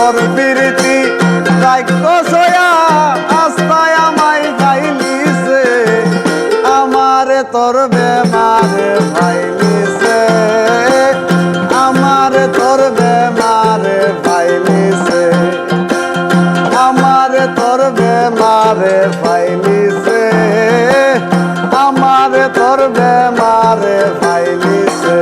তোর প্রীতি রাক্ষসয়া আস্তায় আমায় খাইলিছে, আমারে তোর বেমারে ফাইলিছে, আমারে তোর বেমারে ফাইলিছে, আমারে তোর বেমারে ফাইলিছে, আমারে তোর বেমারে ফাইলিছে।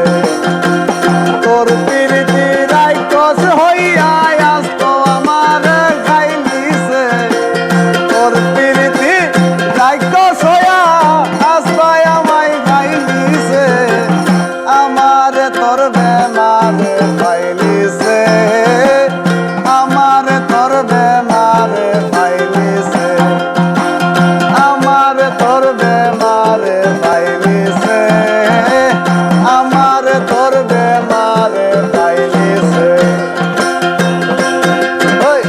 তোর প্রীতি রাক্ষস হইয়া আজ তো আমারে খাইলিছে, তোর প্রীতি রাক্ষস হইয়া আজ তো আমায় খাইলিছে, আমারে তোর বেমারে ফাইলিছে, আমারে তোর বেমারে ফাইলিছে, আমারে তোর বেমারে ফাইলিছে, আমারে তোর বেমারে ফাইলিছে। ওই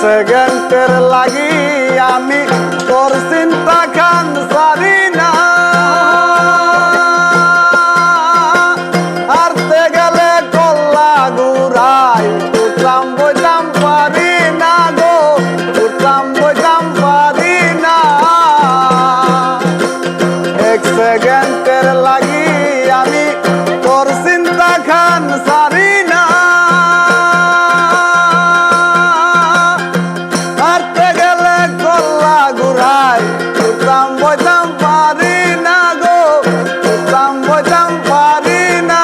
সেকেন্ডের লাগি আমি তোর চিন্তা খান সারি না, হারতে গেলে কল্লা গুড়াই উঠলাম বইতাম পারি না গো, উঠলাম বইতাম পারি না। এক সেকেন্ডের লাগি আমি তোর চিন্তা খান সারি না, উঠলাম বইতাম পারি না গো, উঠলাম বইতাম পারি না।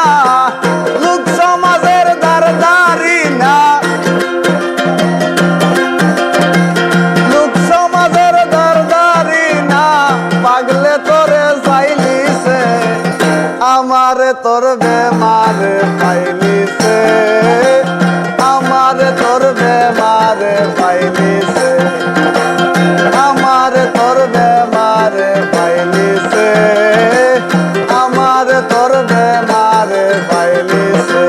লোক সমাজের দারদারি না, লোক সমাজের দারদারি না, পাগলে তোরে চাইলিছে, আমারে তোর বেমারে পাইলিছে, আমারে তোর বেমারে পাইলিছে, আমারে তোর বেমারে পাইলিছে, আমারে তোর বেমারে পাইলিছে।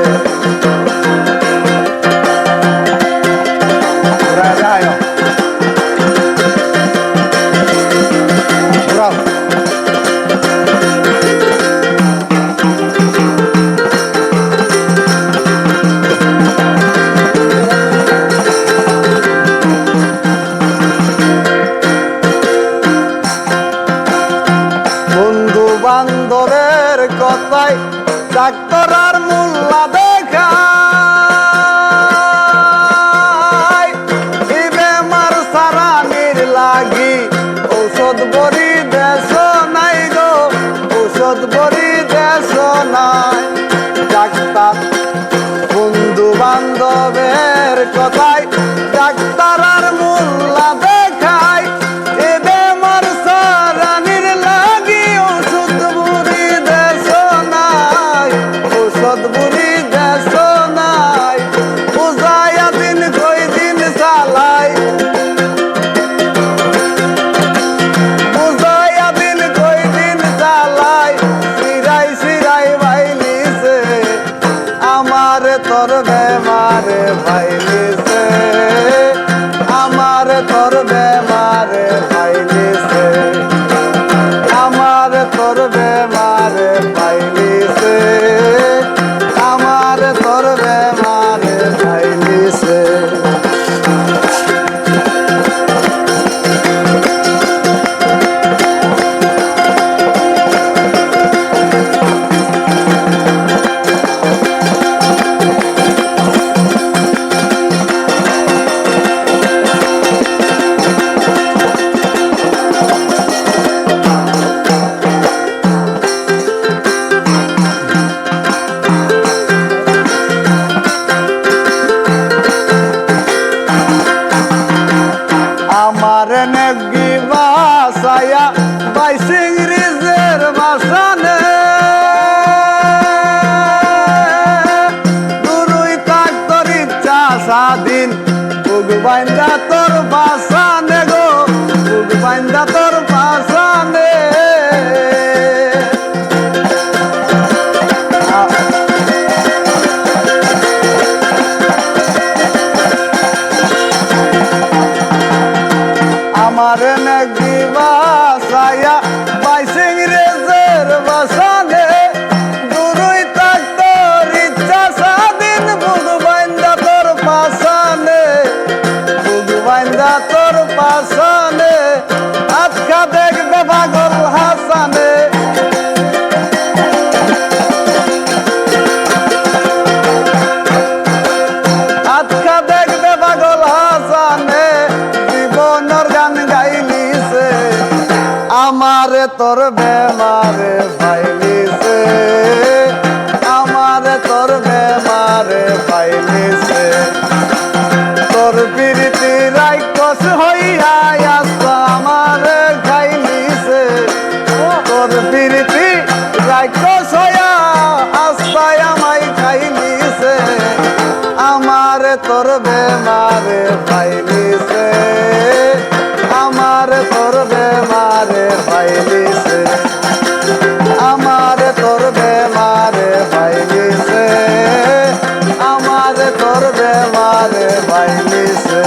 বন্ধু বান্ধবের কথায় ডাক্তার আর মোল্লা দেখায়, এই বেমার সারানির লাগি ঔষধ বড়ি দেশ নাই গো, ঔষধ বড়ি দেশ নাই। ডাক্তার বন্ধু বান্ধবের কথায় ডাক্তার আর মোল্লা দেখায়, এ বেমার সারানির লাগি ঔষধ বুড়ি দেশ নাই, ঔষধ বুড়ি তোর বেমারে পাইলিছে, আমারে তোর বেমারে পাইলিছে। তোর প্রীতি রাইকস হইয়া আস্তা আমারে খাইলিছে, তোর প্রীতি রাইকস হইয়া আস্তা আমায় খাইলিছে। আমারে তোর বেমারে পাইলিছে, আমারে তোর বেমারে পাইলিছে, আমারে তোর বেমারে পাইলিছে, আমারে তোর বেমারে পাইলিছে।